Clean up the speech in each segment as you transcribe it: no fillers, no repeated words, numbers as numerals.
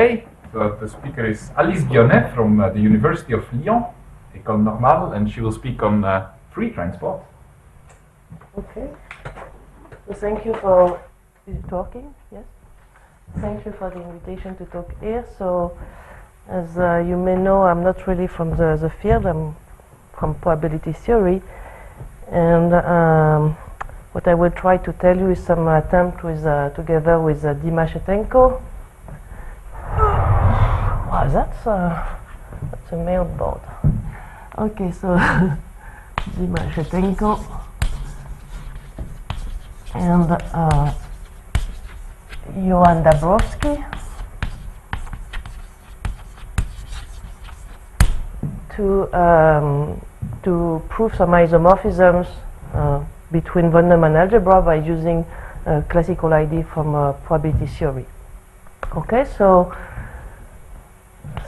Hey, the speaker is Alice Guionnet from the University of Lyon, École Normale, and she will speak on free transport. Okay. So thank you for talking. Yes. Thank you for the invitation to talk here. So, as you may know, I'm not really from the field. I'm from probability theory, and what I will try to tell you is some attempt with together with Dimashetenko. Wow, that's a mailboard. Okay, so Dimashetenko and Johan Dabrowski to prove some isomorphisms between von Neumann algebra by using a classical idea from probability theory. Okay, so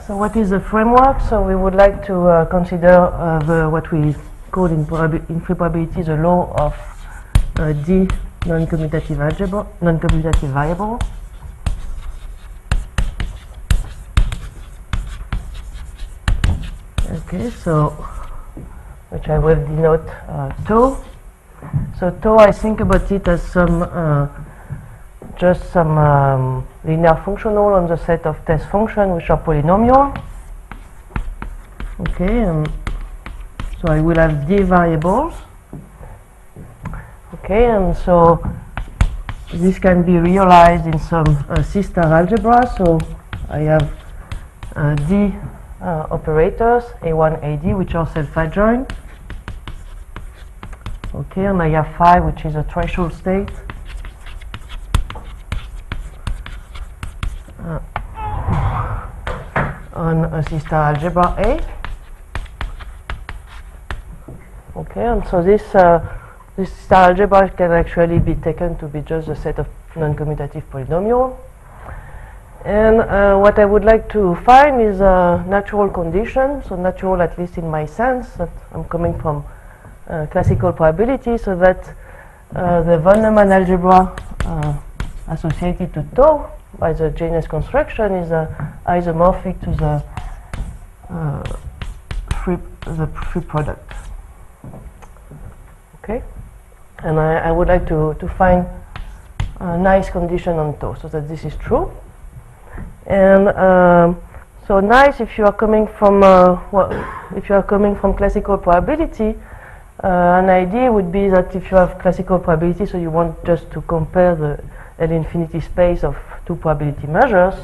what is the framework? So we would like to consider what we call in free probability the law of D non-commutative algebra, non-commutative variable. Okay, so which I will denote tau. So tau, I think about it as some just some linear functional on the set of test functions which are polynomial. Okay, so I will have D variables. Okay, and so this can be realized in some C-star algebra. So I have D operators A1, AD, which are self-adjoint. Okay, and I have phi, which is a threshold state. On a C-star algebra A. Okay, and so this star algebra can actually be taken to be just a set of non-commutative polynomial. And what I would like to find is a natural condition, so natural at least in my sense, that I'm coming from classical probability, so that the von Neumann algebra associated to tau by the genus construction is isomorphic to the free product. Okay, and I would like to find a nice condition on tau so that this is true. And so nice if you are coming from classical probability. An idea would be that if you have classical probability, so you want just to compare the L infinity space of two probability measures.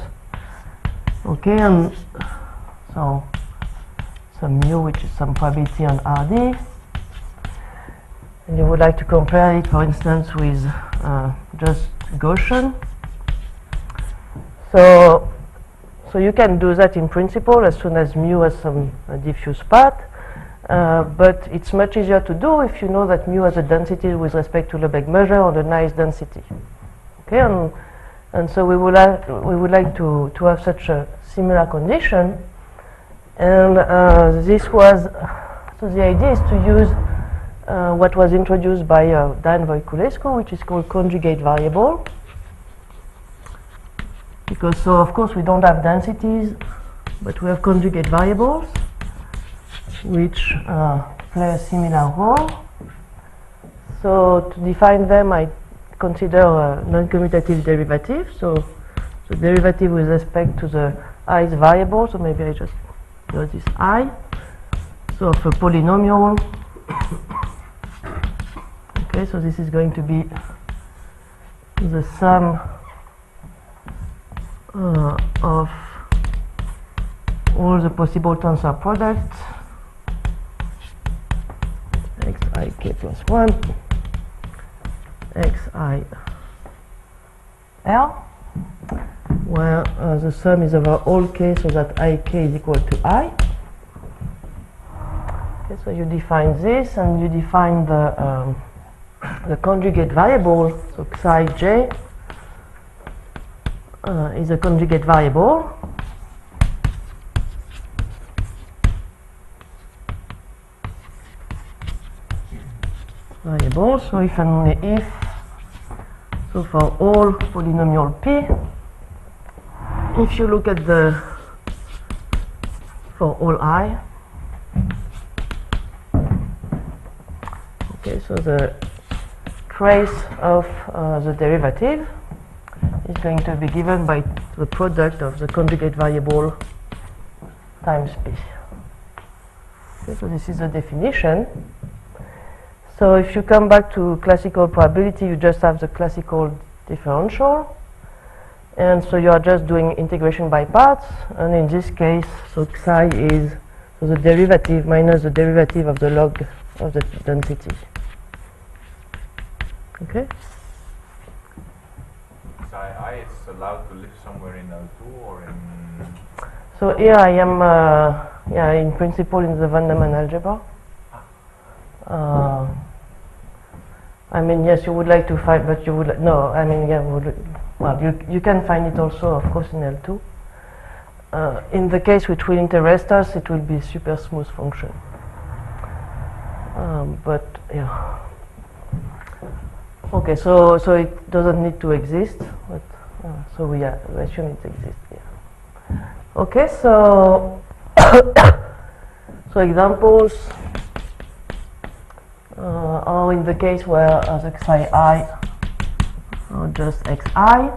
Okay, and so some mu, which is some probability on RD, and you would like to compare it, for instance, with just Gaussian. So you can do that in principle as soon as mu has some diffuse path, but it's much easier to do if you know that mu has a density with respect to Lebesgue measure on a nice density. Okay, and so we would like to have such a similar condition, and so the idea is to use what was introduced by Dan Voiculescu, which is called conjugate variable. Because so of course we don't have densities, but we have conjugate variables which play a similar role. So to define them, I consider a non-commutative derivative. So derivative with respect to the i's variable. So maybe I just do this I. So of a polynomial. Okay, so this is going to be the sum of all the possible tensor products xik plus 1 xi L, where the sum is over all k, so that ik is equal to I. Okay, so you define this, and you define the conjugate variable. So psi j is a conjugate variable. So if and only if, so for all polynomial p, if you look at the for all I, okay, so the trace of the derivative is going to be given by the product of the conjugate variable times p. Okay, so this is the definition. So if you come back to classical probability, you just have the classical differential. And so you are just doing integration by parts. And in this case, so psi is so the derivative minus the derivative of the log of the density. Okay? Psi I is allowed to live somewhere in L2 or in... So here I am, yeah, in principle in the Van Neumann algebra. I mean, yes, you would like to find, but you would no. I mean, yeah, well, you can find it also, of course, in L2. In the case which will interest us, it will be a super smooth function. But yeah. Okay, so it doesn't need to exist, but so we assume it exists. Yeah. Okay, so so examples. Or in the case where the psi I or just xi.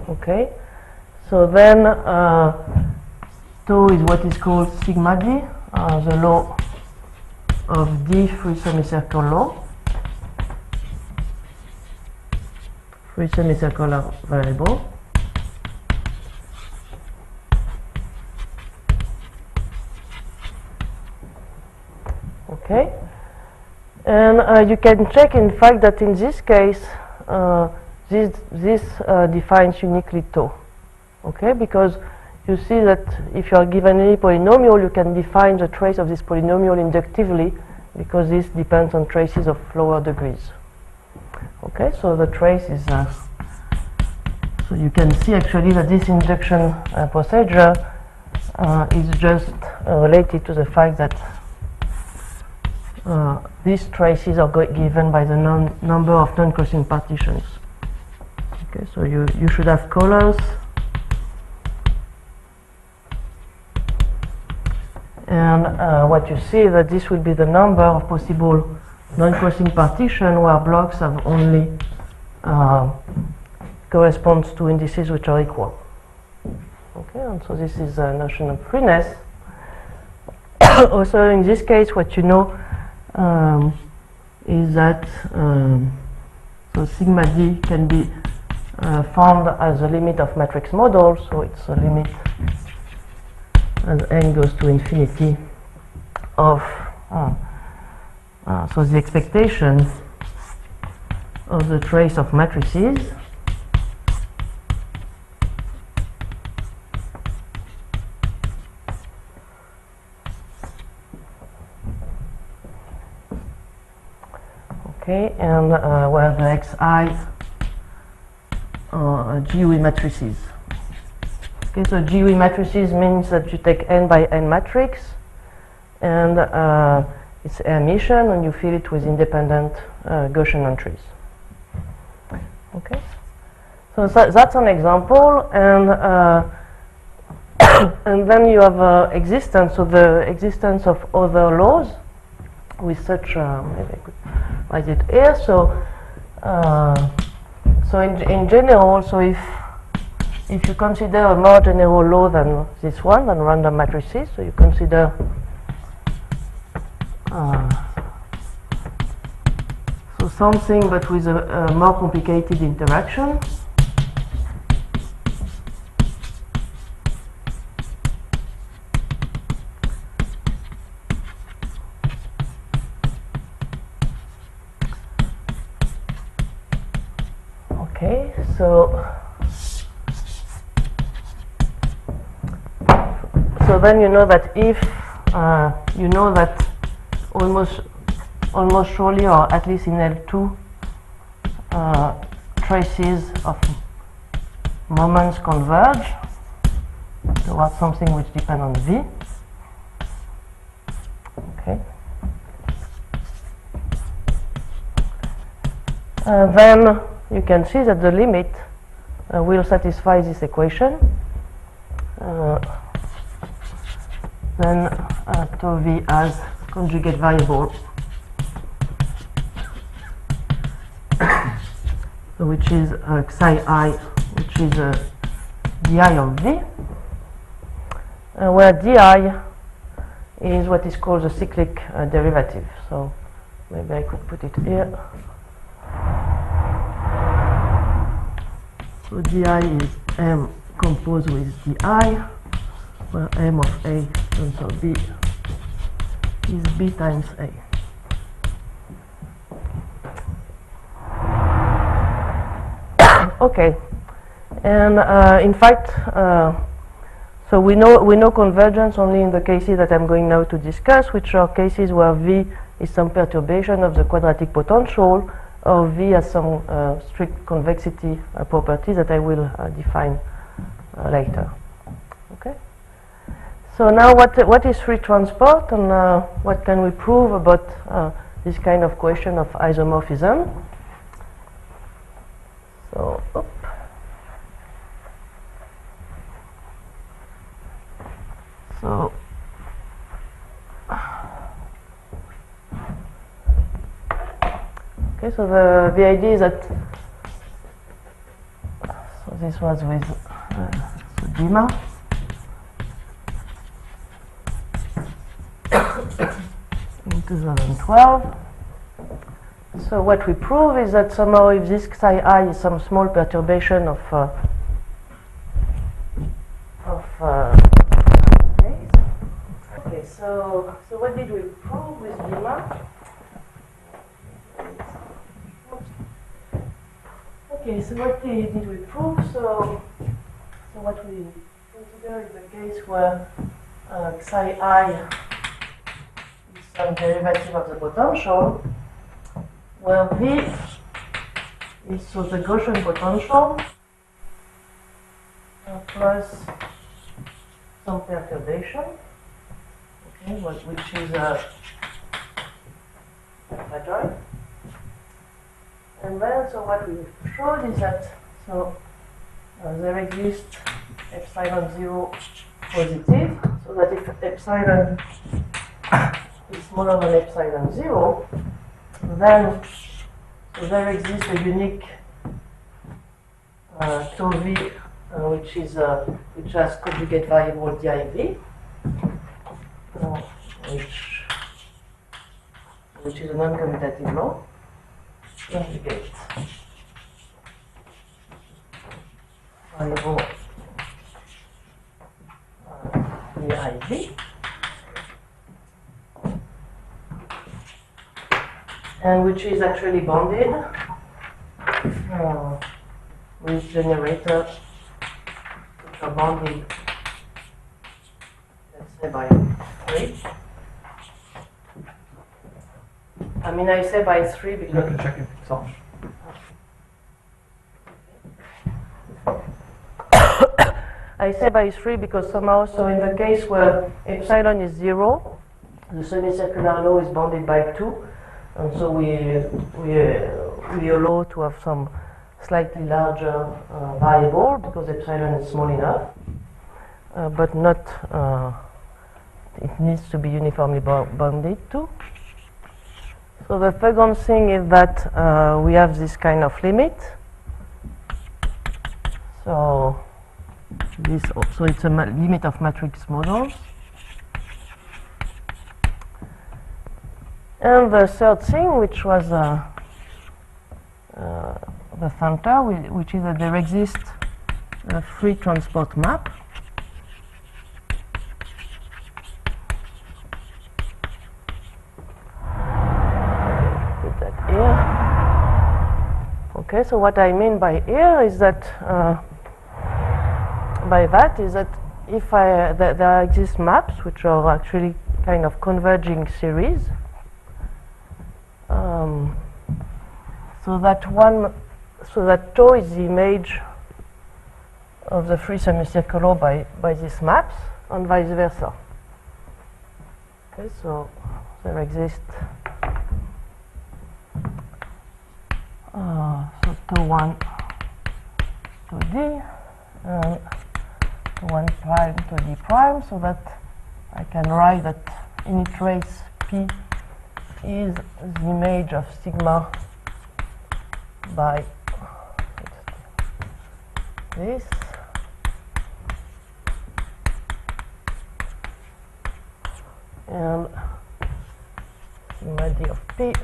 Okay, so then tau is what is called sigma d, the law of d free semicircle law, free semicircular variable. Okay. And you can check, in fact, that in this case, this defines uniquely tau. Okay, because you see that if you are given any polynomial, you can define the trace of this polynomial inductively, because this depends on traces of lower degrees. Okay, so the trace is so you can see actually that this induction procedure is just related to the fact that these traces are given by the number of non-crossing partitions. Okay, so you should have colors, and what you see that this will be the number of possible non-crossing partition where blocks have only corresponds to indices which are equal. Okay, and so this is a notion of freeness. Also, in this case, what you know is that so sigma d can be found as a limit of matrix model, so it's a limit as n goes to infinity of so the expectation of the trace of matrices okay, and where the xi are GUE matrices. Okay, so GUE matrices means that you take n by n matrix, and it's Hermitian, and you fill it with independent Gaussian entries. Okay, so that's an example, and and then you have existence, so the existence of other laws with such maybe I could write it here. So so in general, so if you consider a more general law than this one, than random matrices, so you consider so something but with a more complicated interaction. Okay, so then you know that if you know that almost surely, or at least in L2, traces of moments converge towards something which depends on V. Okay. Then you can see that the limit will satisfy this equation. Then tau v as conjugate variable, which is psi I, which is di of v, where di is what is called the cyclic derivative. So maybe I could put it here. So di is m composed with di, where m of a turns out b is b times a. Okay, and in fact, so we know convergence only in the cases that I'm going now to discuss, which are cases where v is some perturbation of the quadratic potential, or v has some strict convexity properties that I will define later. Okay. So now, what is free transport, and what can we prove about this kind of question of isomorphism? So, so okay. So the idea is that this was with Dima. In 2012. So what we prove is that somehow if this psi I is some small perturbation of phase. Okay, so what did we prove with Dima? Okay, so what did we prove? So what we consider is the case where psi I is some derivative of the potential, where V is so the Gaussian potential plus some perturbation, okay, which is fragile. And then, so what we showed is that there exists epsilon 0 positive, so that if epsilon is smaller than epsilon 0, then there exists a unique tau v, which has conjugate variable div, which is a non-commutative law. Conjugate variable div, and which is actually bonded with generators which are bonded, let's say, by 3. I mean, I say by 3 because... You have to check if it's off. I say by 3 because somehow, so in the case where epsilon is 0, the semicircular law is bounded by 2, and so we allow to have some slightly larger variable because epsilon is small enough, but not, it needs to be uniformly bounded to. So the second thing is that we have this kind of limit. So it's a limit of matrix models. And the third thing, which was the center, which is that there exists a free transport map. Put that here. Okay, so what I mean by here is that if there exist maps which are actually kind of converging series, so that tau is the image of the free semicircular by these maps, and vice versa. Okay, so there exists so tau1 to D and 1 prime to D prime, so that I can write that any trace P is the image of sigma by this. And sigma D of P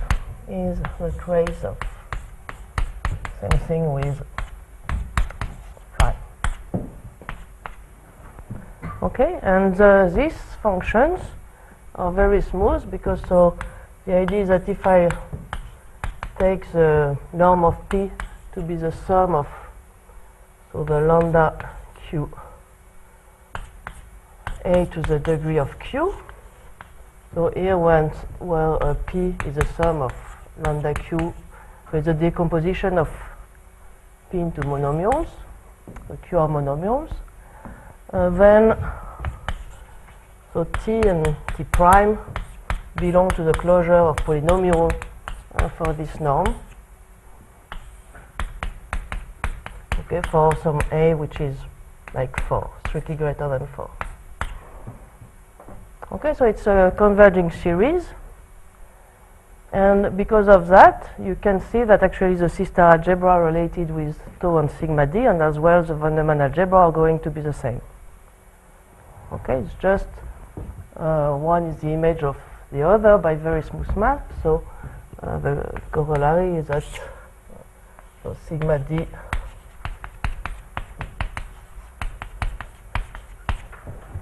is the trace of same thing with phi. Okay, and these functions are very smooth because so the idea is that if I take the norm of P to be the sum of so the lambda Q A to the degree of Q. So here where P is the sum of lambda Q with the decomposition of P into monomials, so Q are monomials. Then so T and T prime belong to the closure of polynomial for this norm. Okay, for some A which is like 4, strictly greater than 4. Okay, so it's a converging series. And because of that, you can see that actually the C-star algebra related with tau and sigma D, and as well the von Neumann algebra are going to be the same. Okay, it's just one is the image of the other by very smooth math. So the corollary is that so sigma D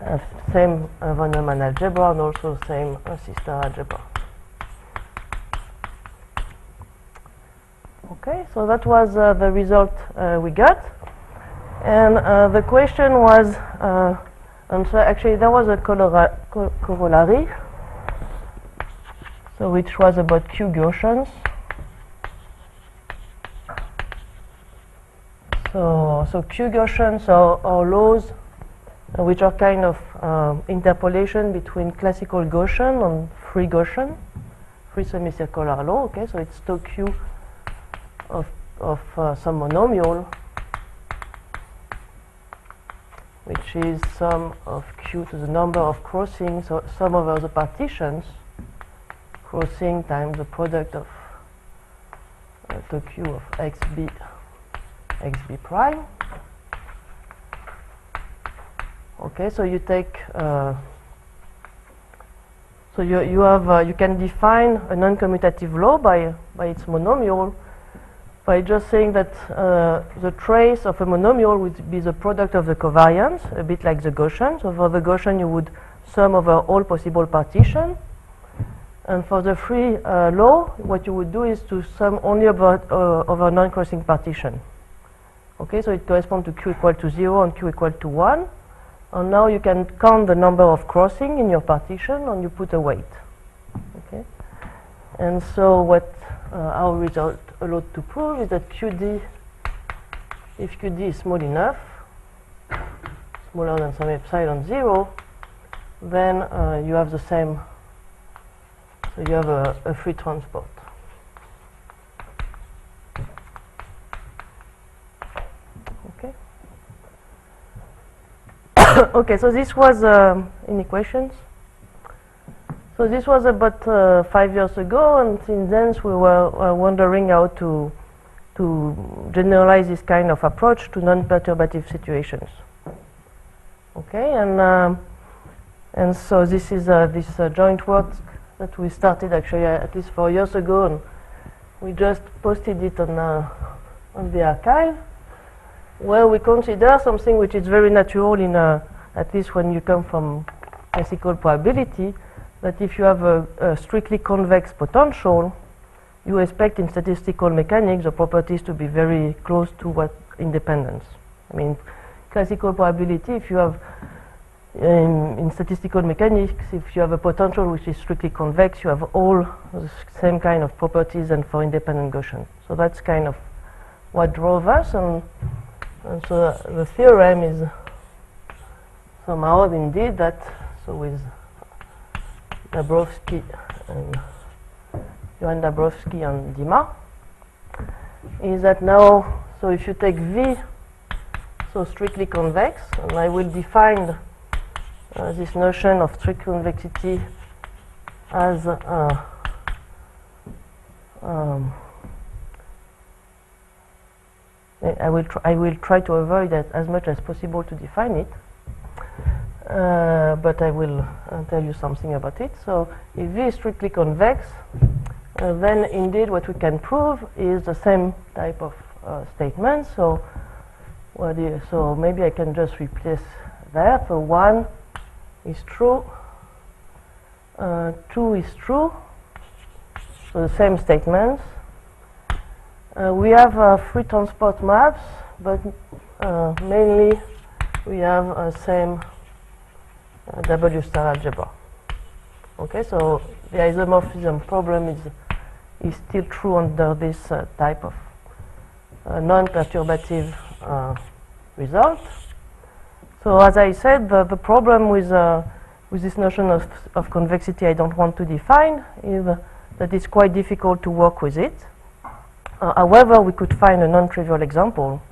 has same von Neumann algebra and also same C-star algebra. Okay, so that was the result we got. And the question was, and so actually there was a corollary, so which was about Q Gaussians. So Q Gaussians are laws which are kind of interpolation between classical Gaussian and free Gaussian, free semicircular law. Okay, so it's tau Q of some monomial, which is sum of Q to the number of crossings, so sum over the partitions, crossing times the product of tau Q of xb prime. Okay, so you take so you have you can define a non-commutative law by its monomial by just saying that the trace of a monomial would be the product of the covariance, a bit like the Gaussian. So for the Gaussian, you would sum over all possible partitions. And for the free law, what you would do is to sum only over non-crossing partition. Okay, so it corresponds to Q equal to 0 and Q equal to 1. And now you can count the number of crossing in your partition and you put a weight. Okay, and so what our result allowed to prove is that QD, if QD is small enough, smaller than some epsilon 0, then you have the same, so you have a free transport. Okay. Okay, so this was any questions? So this was about 5 years ago, and since then we were wondering how to generalize this kind of approach to non-perturbative situations. Okay, and so this is this joint work that we started actually at least 4 years ago, and we just posted it on the archive, where we consider something which is very natural in at least when you come from classical probability, that if you have a strictly convex potential, you expect in statistical mechanics the properties to be very close to what independence. I mean, classical probability, if you have in statistical mechanics, if you have a potential which is strictly convex, you have all the same kind of properties and for independent Gaussian. So that's kind of what drove us, and so the theorem is somehow indeed that, so with Dabrowski and Johann Dabrowski and Dima, is that now, so if you take V so strictly convex, and I will define this notion of strict convexity as I will try to avoid that as much as possible to define it, but I will tell you something about it. So if V is strictly convex, then indeed what we can prove is the same type of statement. So so maybe I can just replace that. So 1 is true, 2 is true, so the same statements. We have free transport maps, but mainly we have same W star algebra. Okay, so the isomorphism problem is still true under this type of non-perturbative result. So as I said, the problem with this notion of convexity I don't want to define is that it's quite difficult to work with it. However, we could find a non-trivial example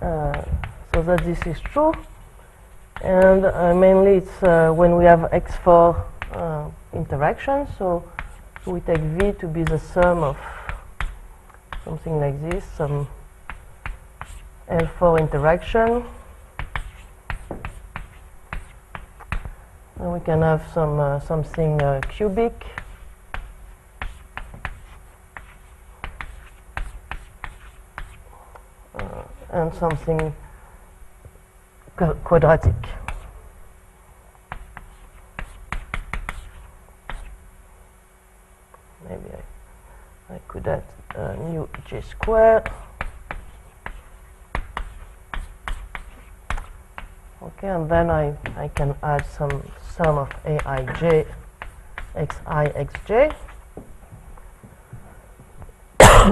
so that this is true, and mainly it's when we have X4 interactions. So we take V to be the sum of something like this, some L4 interaction, and we can have something cubic, and something quadratic. Maybe I could add new J squared. Okay, and then I can add some sum of Aij, Xi, Xj.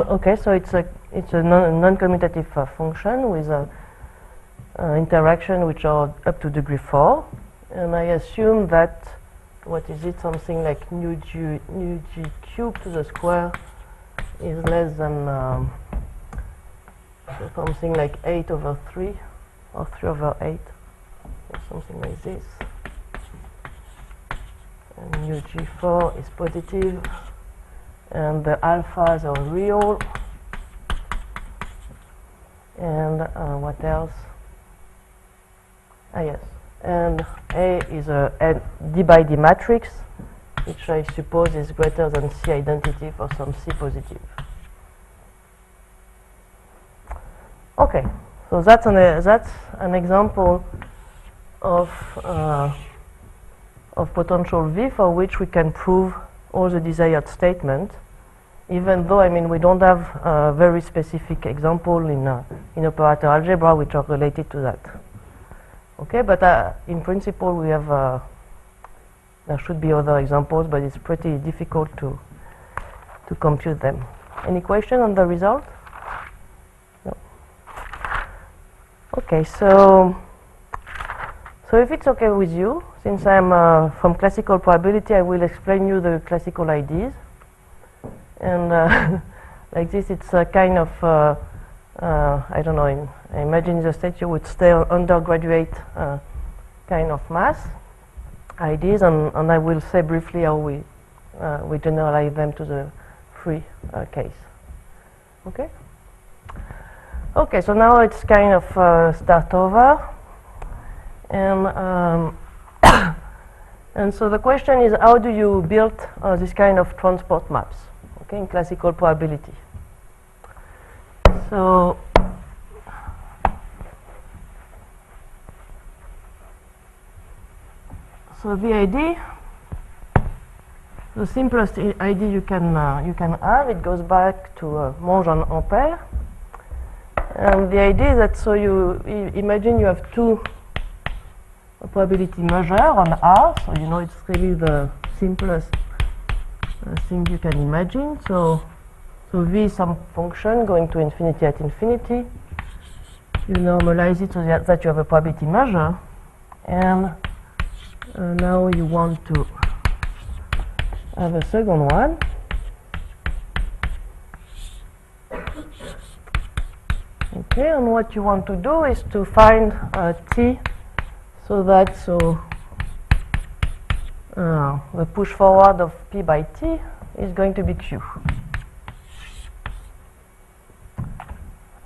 Okay, so it's a non-commutative function with interaction which are up to degree 4, and I assume that what is it, something like nu g cubed to the square is less than something like 8 over 3 or 3 over 8, or something like this, and nu g4 is positive, and the alphas are real, and what else? Yes, and A is a D by D matrix, which I suppose is greater than C identity for some C positive. Okay, so that's an example of potential V for which we can prove all the desired statements, even though, I mean, we don't have a very specific example in operator algebra which are related to that. Okay, but in principle we have, there should be other examples, but it's pretty difficult to compute them. Any question on the result? No. Okay, so if it's okay with you, since I'm from classical probability, I will explain you the classical IDs. And like this, it's a kind of, I don't know, I imagine in the state you would stay undergraduate kind of math IDs, and I will say briefly how we generalize them to the free case. Okay? Okay, so now it's kind of start over. And and so the question is, how do you build this kind of transport maps, okay, in classical probability? So the simplest ID you can have, it goes back to Monge and Ampere, and the idea is that, so you imagine you have two probability measure on R, so you know it's really the simplest thing you can imagine. So V is some function going to infinity at infinity. You normalize it so that you have a probability measure, and now you want to have a second one. Okay, and what you want to do is to find t so that the push forward of p by t is going to be q.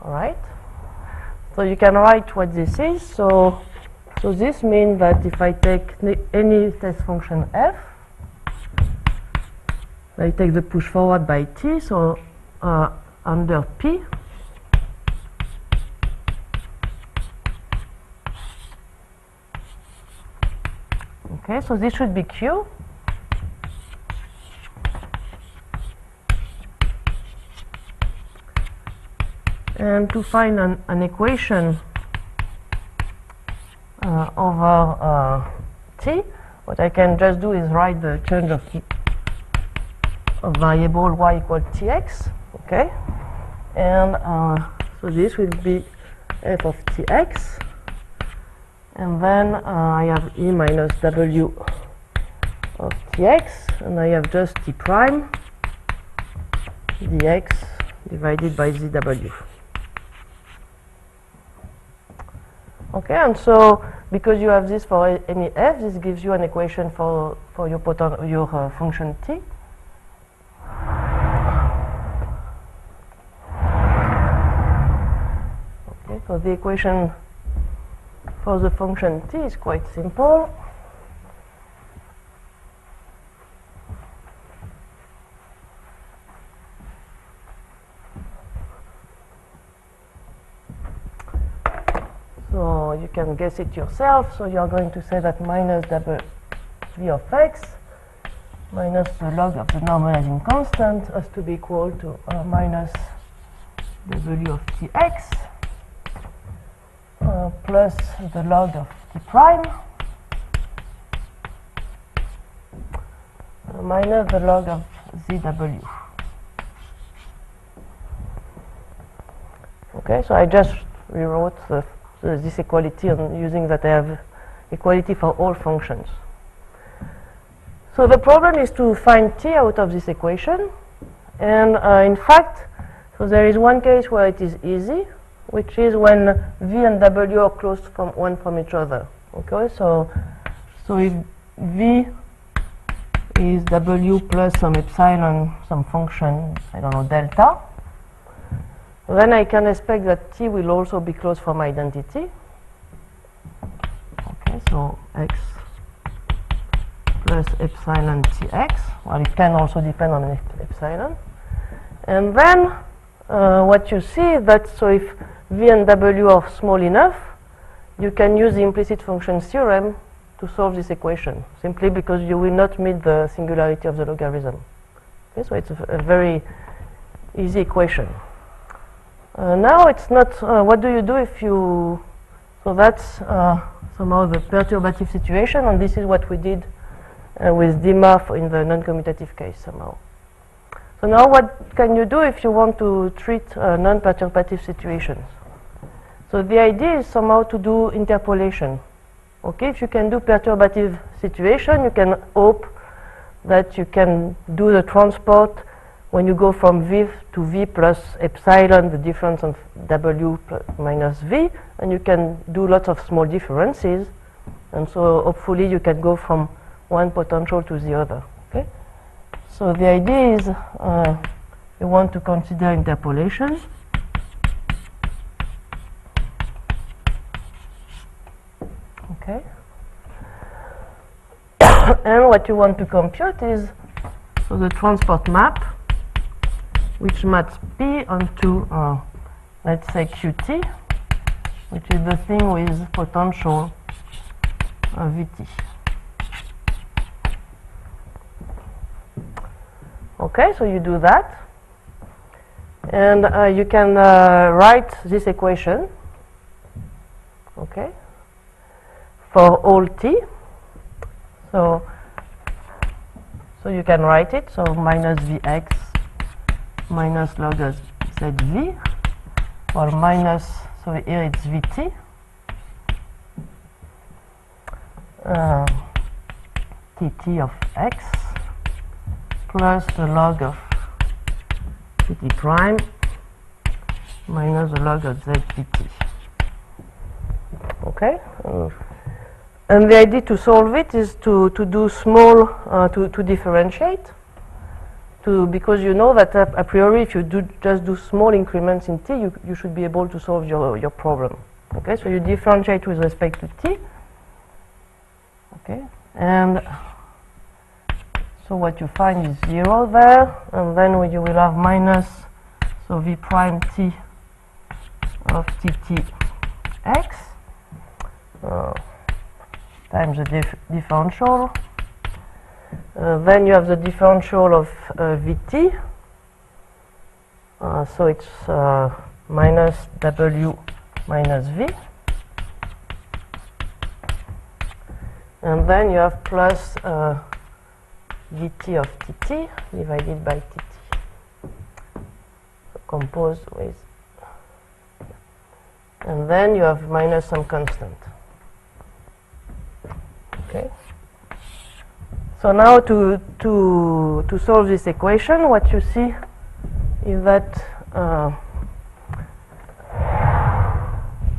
All right. So you can write what this is. So this means that if I take any test function f, I take the push forward by t, so under p, okay, so this should be q. And to find an equation over t, what I can just do is write the change of variable y equal tx, okay? And so this will be f of tx, and then I have e minus w of tx, and I have just t prime dx divided by zw. Okay, and so because you have this for any f, this gives you an equation for your function t. Okay, so the equation for the function t is quite simple. So you can guess it yourself. So you're going to say that minus w of x minus the log of the normalizing constant has to be equal to minus w of tx plus the log of t prime minus the log of zw. Okay, so I just rewrote this equality using that I have equality for all functions. So the problem is to find t out of this equation, and in fact, so there is one case where it is easy, which is when v and w are close from each other. Okay, so if v is w plus some epsilon, some function, I don't know, delta, then I can expect that t will also be close from identity. Okay, so x plus epsilon tx. Well, it can also depend on epsilon. And then what you see is that so if v and w are small enough, you can use the implicit function theorem to solve this equation, simply because you will not meet the singularity of the logarithm. Okay, so it's a very easy equation. Now it's not, what do you do if you, so that's somehow the perturbative situation, and this is what we did with DIMA in the non-commutative case somehow. So now what can you do if you want to treat non-perturbative situations? So the idea is somehow to do interpolation. Okay, if you can do perturbative situation, you can hope that you can do the transport when you go from v to v plus epsilon, the difference of w minus v, and you can do lots of small differences, and so hopefully you can go from one potential to the other. Okay, so the idea is you want to consider interpolation. Okay, and what you want to compute is so the transport map, which maps P onto, let's say, Qt, which is the thing with potential Vt. Okay, so you do that, and you can write this equation, okay, for all t. So you can write it, so minus Vx minus log of zv, or minus, so here it's Vt, Tt of x plus the log of Tt prime minus the log of z dt. Okay? And the idea to solve it is to do small, to differentiate, because you know that a priori if you just do small increments in t, you should be able to solve your problem. Okay, so you differentiate with respect to t. Okay, and so what you find is 0 there, and then you will have minus, so v prime t of tt x times the differential. Then you have the differential of vt, so it's minus w minus v, and then you have plus vt of tt divided by tt, so composed with, and then you have minus some constant. Okay. So now to solve this equation, what you see is that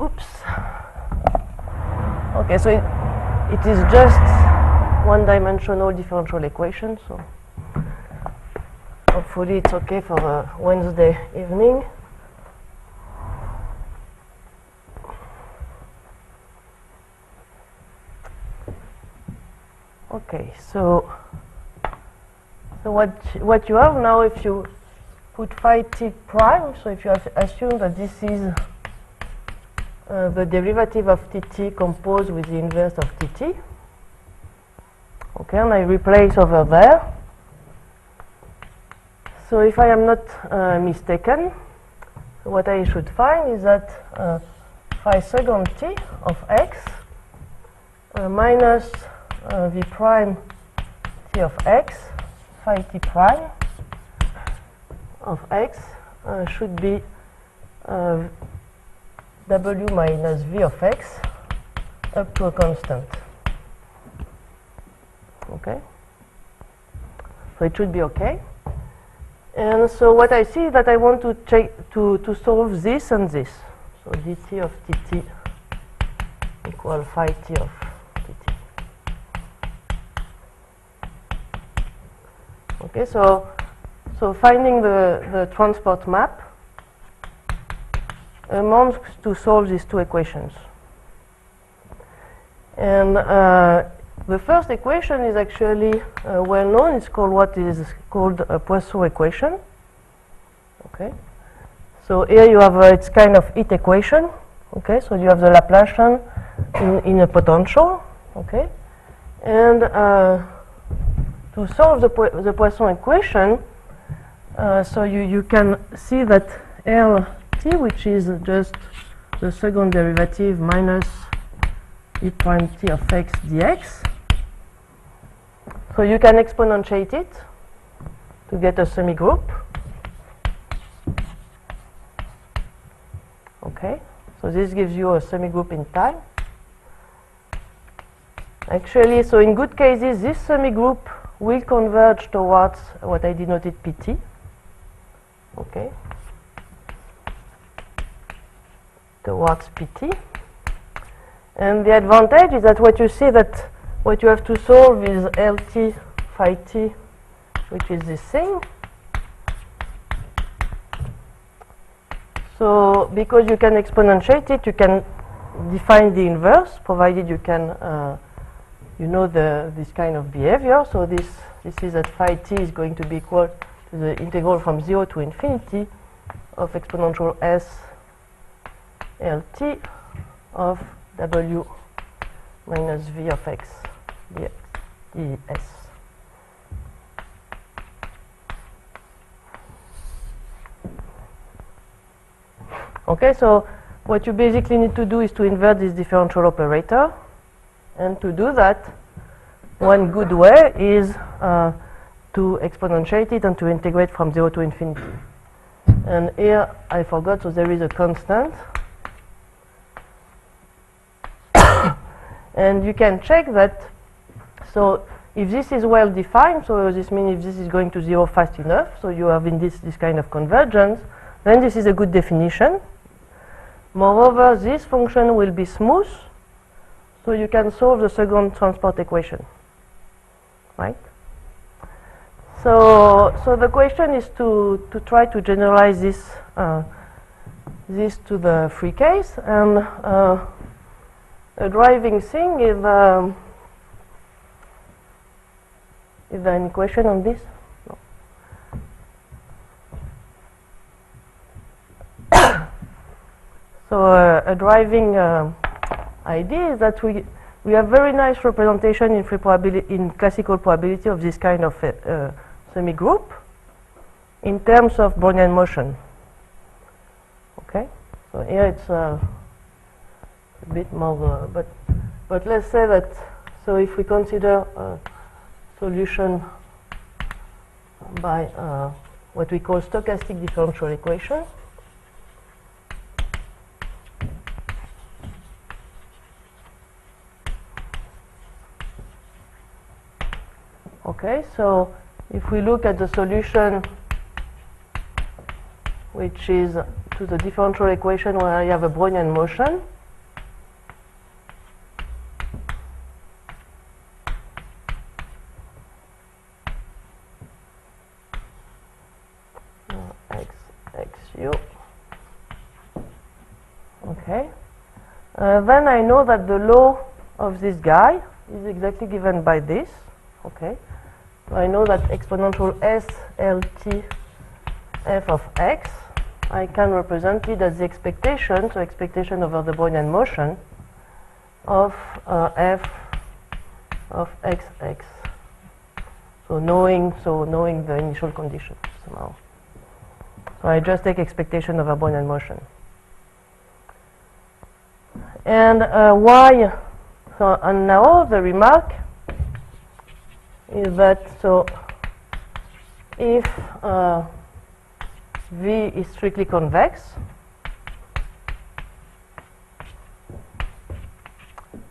oops. Okay, so it is just one-dimensional differential equation. So hopefully it's okay for a Wednesday evening. Okay, so what you have now, if you put phi t prime, so if you assume that this is the derivative of tt composed with the inverse of tt, okay, and I replace over there. So if I am not mistaken, what I should find is that phi second t of x minus v prime t of x phi t prime of x should be w minus v of x up to a constant. Okay, so it should be okay. And so what I see is that I want to check to solve this and this. So dt of tt equal phi t of tt. Okay, so finding the transport map amounts to solve these two equations. And the first equation is actually well known. It's called what is called a Poisson equation. Okay, so here you have it's kind of it equation. Okay, so you have the Laplacian in a potential. Okay, and to solve the Poisson equation, so you can see that Lt, which is just the second derivative minus e prime t of x dx. So you can exponentiate it to get a semigroup. Okay, so this gives you a semigroup in time. Actually, so in good cases, this semigroup will converge towards what I denoted pt. Okay, towards pt. And the advantage is that what you see that what you have to solve is Lt phi t, which is this thing. So because you can exponentiate it, you can define the inverse, provided you can you know this kind of behavior. So this is that phi t is going to be equal to the integral from 0 to infinity of exponential s Lt of w minus v of x ds. Okay, so what you basically need to do is to invert this differential operator, and to do that, one good way is to exponentiate it and to integrate from 0 to infinity. And here I forgot, so there is a constant. And you can check that, so if this is well defined, so this means if this is going to 0 fast enough, so you have in this kind of convergence, then this is a good definition. Moreover, this function will be smooth, so you can solve the second transport equation, right? So the question is to try to generalize this to the free case, and a driving thing is there any question on this? No. So a driving idea is that we have very nice representation in free probability, in classical probability of this kind of semi-group in terms of Brownian motion. Okay, so here it's a bit more, but let's say that, so if we consider a solution by what we call stochastic differential equation, okay, so if we look at the solution which is to the differential equation where I have a Brownian motion, xu, okay, then I know that the law of this guy is exactly given by this, okay. So I know that exponential SLT f of x, I can represent it as the expectation, so expectation over the Brownian motion of f of xx. So knowing the initial conditions somehow. So I just take expectation over Brownian motion. And why? So and now the remark is that so if V is strictly convex,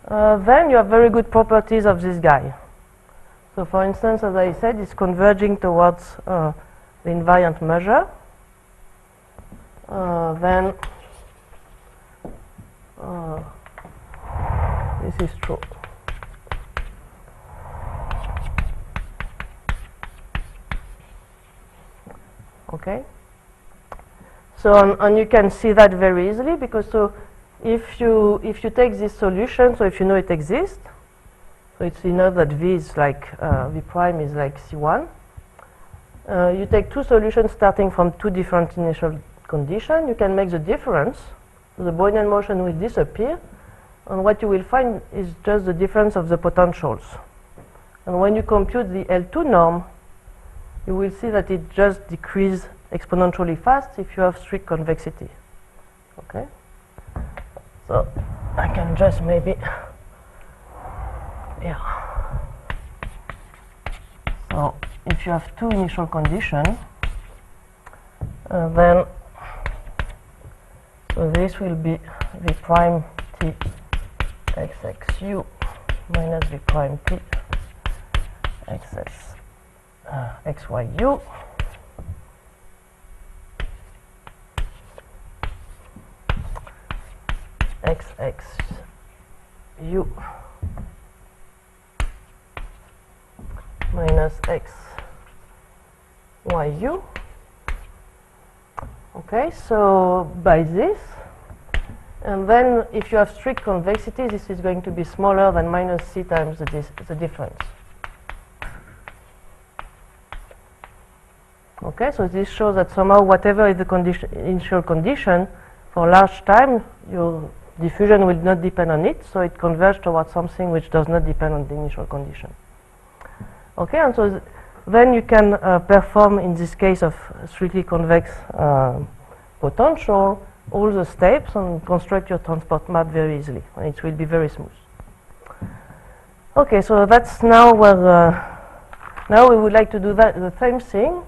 then you have very good properties of this guy. So for instance, as I said, it's converging towards the invariant measure. Then this is true. Okay. So and you can see that very easily, because so if you take this solution, so if you know it exists, so it's enough that V is like V prime is like C1. You take two solutions starting from two different initial conditions. You can make the difference. So the Brownian motion will disappear, and what you will find is just the difference of the potentials. And when you compute the L2 norm, you will see that it just decreases exponentially fast if you have strict convexity. Okay? So I can just maybe, yeah. So if you have two initial conditions, then so this will be V prime T xxu minus V prime T xyu xxu minus xyu. Okay, so by this, and then if you have strict convexity, this is going to be smaller than minus c times the difference. Okay, so this shows that somehow whatever is the initial condition, for large time, your diffusion will not depend on it, so it converges towards something which does not depend on the initial condition. Okay, and so then you can perform, in this case of strictly convex potential, all the steps and construct your transport map very easily, and it will be very smooth. Okay, so that's now where now we would like to do the same thing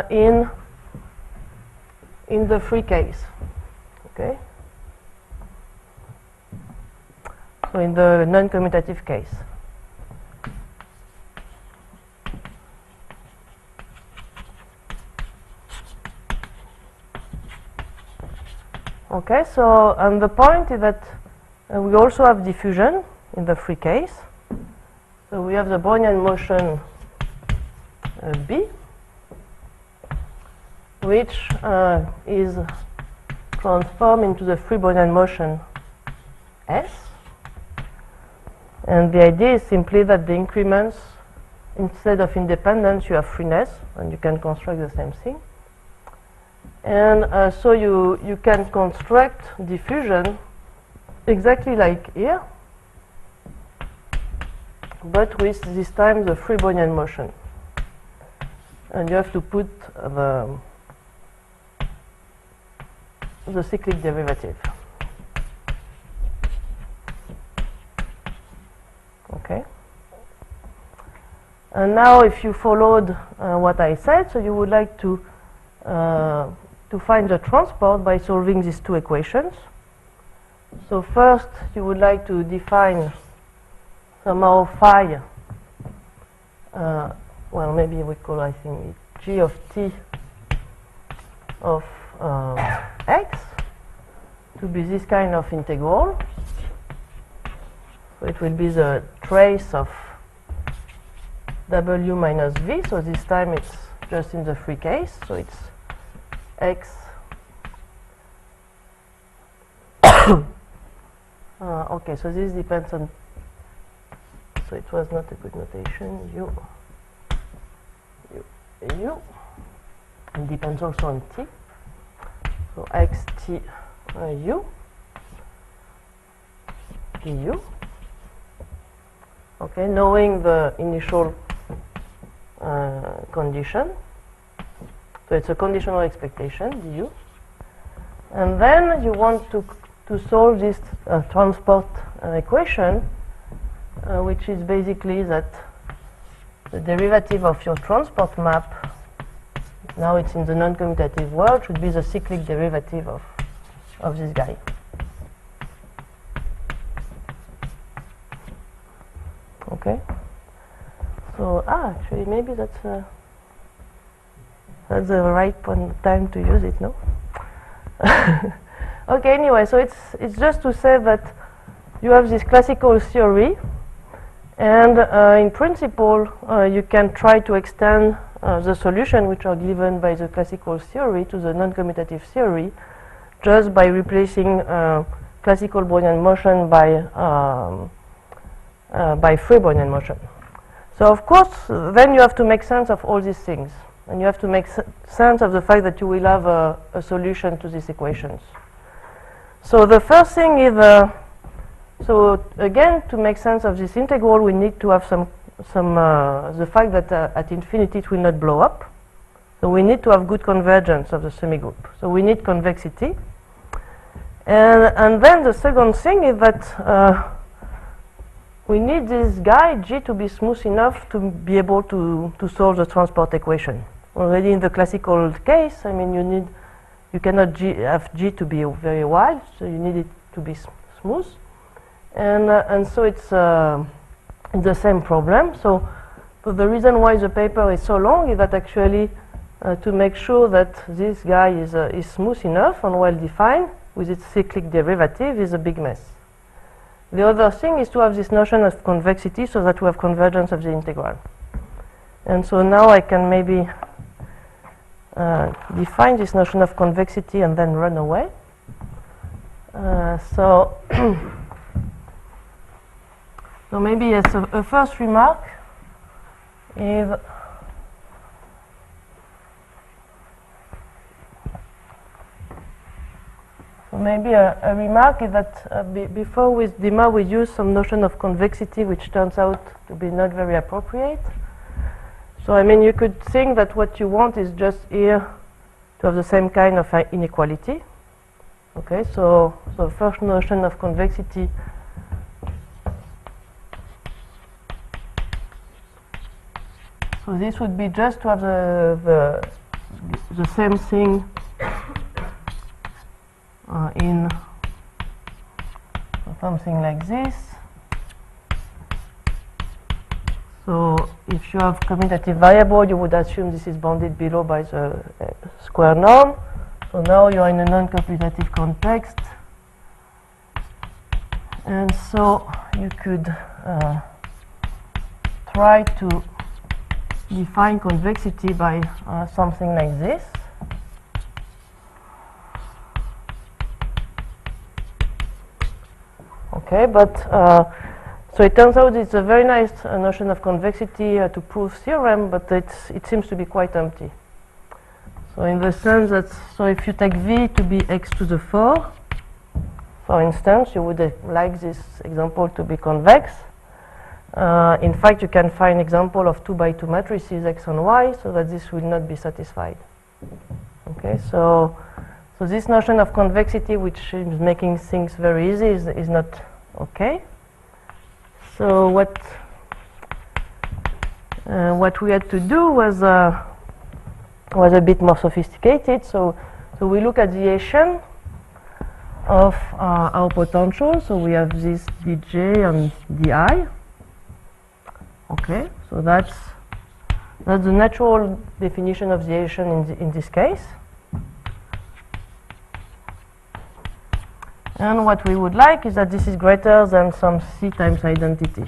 in the free case. Okay, so in the non-commutative case. Okay, so and the point is that we also have diffusion in the free case. So we have the Brownian motion B, which is transformed into the free Brownian motion S. And the idea is simply that the increments, instead of independence, you have freeness, and you can construct the same thing. And so you can construct diffusion exactly like here, but with this time the free Brownian motion. And you have to put the cyclic derivative. Okay. And now if you followed what I said, so you would like to find the transport by solving these two equations. So first you would like to define somehow phi, well maybe we call, I think, it g of t of x to be this kind of integral. So it will be the trace of w minus v, so this time it's just in the free case, so it's x okay, so this depends on, so it was not a good notation, u, it depends also on t, so x t u du. Okay, knowing the initial condition, so it's a conditional expectation du, and then you want to solve this transport equation, which is basically that the derivative of your transport map, now it's in the non-commutative world, should be the cyclic derivative of this guy. Okay, so actually maybe that's the right time to use it, no? Okay, anyway, so it's just to say that you have this classical theory, and in principle you can try to extend the solution which are given by the classical theory to the non-commutative theory just by replacing classical Brownian motion by free Brownian motion. So of course then you have to make sense of all these things, and you have to make sense of the fact that you will have a solution to these equations. So the first thing is, so again, to make sense of this integral, we need to have the fact that at infinity it will not blow up. So we need to have good convergence of the semigroup. So we need convexity. And then the second thing is that we need this guy G to be smooth enough to be able to solve the transport equation. Already in the classical case, I mean, you cannot have G to be very wide, so you need it to be smooth. And so it's the same problem. So the reason why the paper is so long is that actually to make sure that this guy is smooth enough and well defined with its cyclic derivative is a big mess. The other thing is to have this notion of convexity so that we have convergence of the integral. And so now I can maybe define this notion of convexity and then run away. So maybe as a first remark is maybe a remark is that before with Dima we used some notion of convexity which turns out to be not very appropriate. So I mean you could think that what you want is just here to have the same kind of inequality. Okay, so first notion of convexity so this would be just to have the same thing in something like this. So if you have commutative variable, you would assume this is bounded below by the square norm. So now you're in a non-commutative context, and so you could try to define convexity by something like this. Okay, but so it turns out it's a very nice notion of convexity to prove theorem, but it seems to be quite empty. So in the sense that, so if you take V to be x to the 4, for instance, you would like this example to be convex. In fact, you can find example of 2 by 2 matrices x and y, so that this will not be satisfied. Okay, so this notion of convexity, which is making things very easy, is not okay. So what we had to do was a bit more sophisticated. So we look at the equation of our potential. So we have this dj and di. Okay, so that's the natural definition of the equation in this case. And what we would like is that this is greater than some c times identity.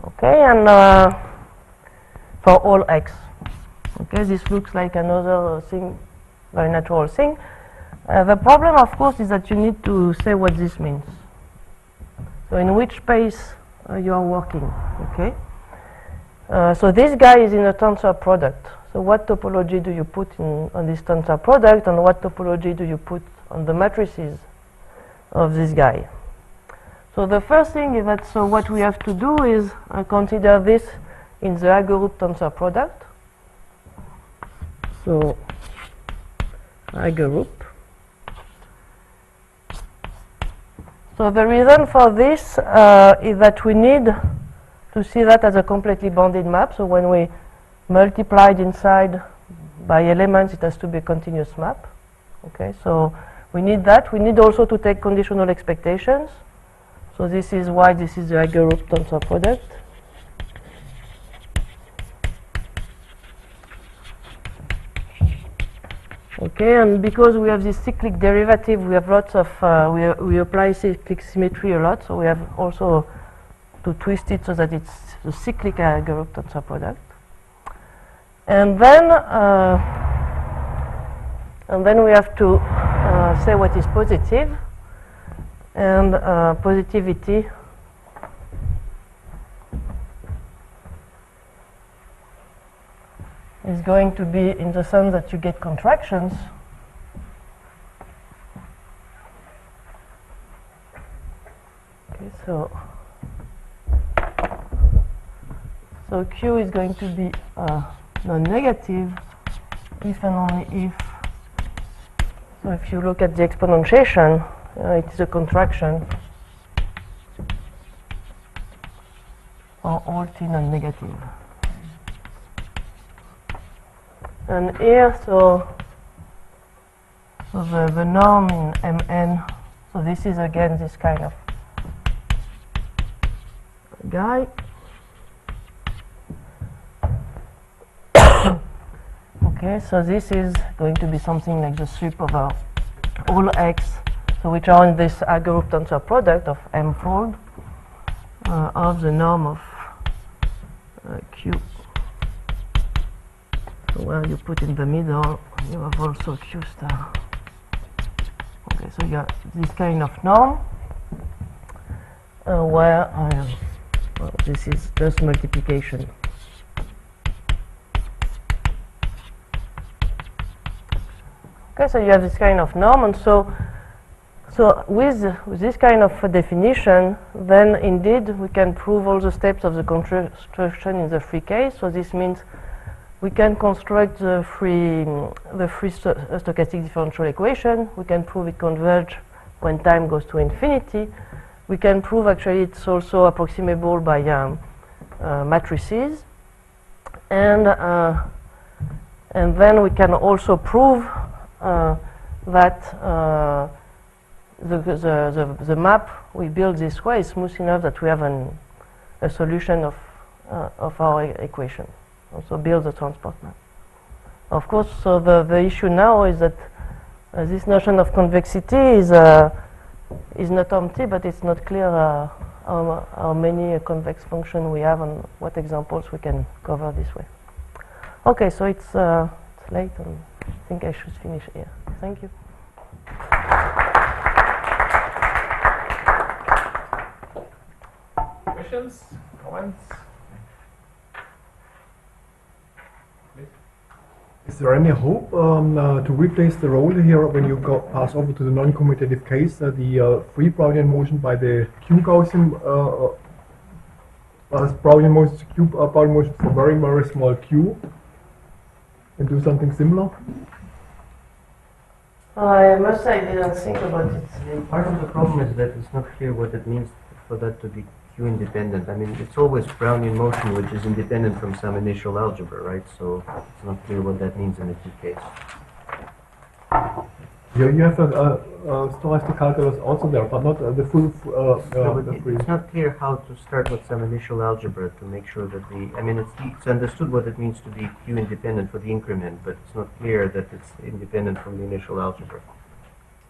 Okay, and for all x. Okay, this looks like another thing, very natural thing. The problem, of course, is that you need to say what this means. So in which space you are working, okay? So this guy is in a tensor product. So what topology do you put on this tensor product, and what topology do you put on the matrices of this guy? So the first thing is that, so what we have to do is consider this in the Hagerup tensor product. So Hagerup. So the reason for this is that we need to see that as a completely bounded map. So when we multiplied inside by elements, it has to be a continuous map. Okay, so we need that. We need also to take conditional expectations. So this is why this is the Hagerup tensor product. Okay, and because we have this cyclic derivative, we have lots of, we apply cyclic symmetry a lot, so we have also to twist it so that it's a cyclic Hagerup tensor product. And then we have to say what is positive, and positivity is going to be in the sense that you get contractions. Okay, so Q is going to be non-negative if and only if. So if you look at the exponentiation, it is a contraction for all t non-negative. And here, so the norm in Mn, so this is again this kind of guy. Okay, so this is going to be something like the sweep over all x, so which are in this Hagerup tensor product of m-fold of the norm of Q. So where you put in the middle, you have also Q star. Okay, so you have this kind of norm where well, this is just multiplication. Okay, so you have this kind of norm, and so with this kind of definition, then indeed we can prove all the steps of the construction in the free case. So this means we can construct the free stochastic differential equation. We can prove it converge when time goes to infinity. We can prove actually it's also approximable by matrices, and then we can also prove that the map we build this way is smooth enough that we have a solution of our equation. Also build the transport map. Of course, so the issue now is that this notion of convexity is not empty, but it's not clear how many convex functions we have and what examples we can cover this way. Okay, so it's late, and I think I should finish here. Thank you. Questions? Comments? Is there any hope to replace the role here when you pass over to the non-commutative case, the free Brownian motion by the Q Gaussian Brownian motion, Q Brownian motion for very, very small q, and do something similar? I must say I didn't think about it. Part of the problem is that it's not clear what it means for that to be Q independent. I mean, it's always Brownian motion which is independent from some initial algebra, right? So it's not clear what that means in the Q case. Yeah, you have a stochastic calculus also there, but not the full. No, but it's not clear how to start with some initial algebra to make sure that I mean, it's understood what it means to be Q independent for the increment, but it's not clear that it's independent from the initial algebra.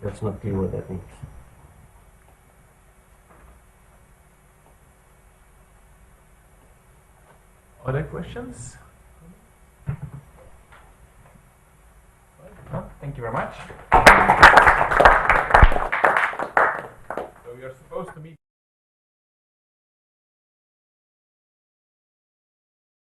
That's not clear what that means. Other questions? No? Thank you very much. So we are supposed to meet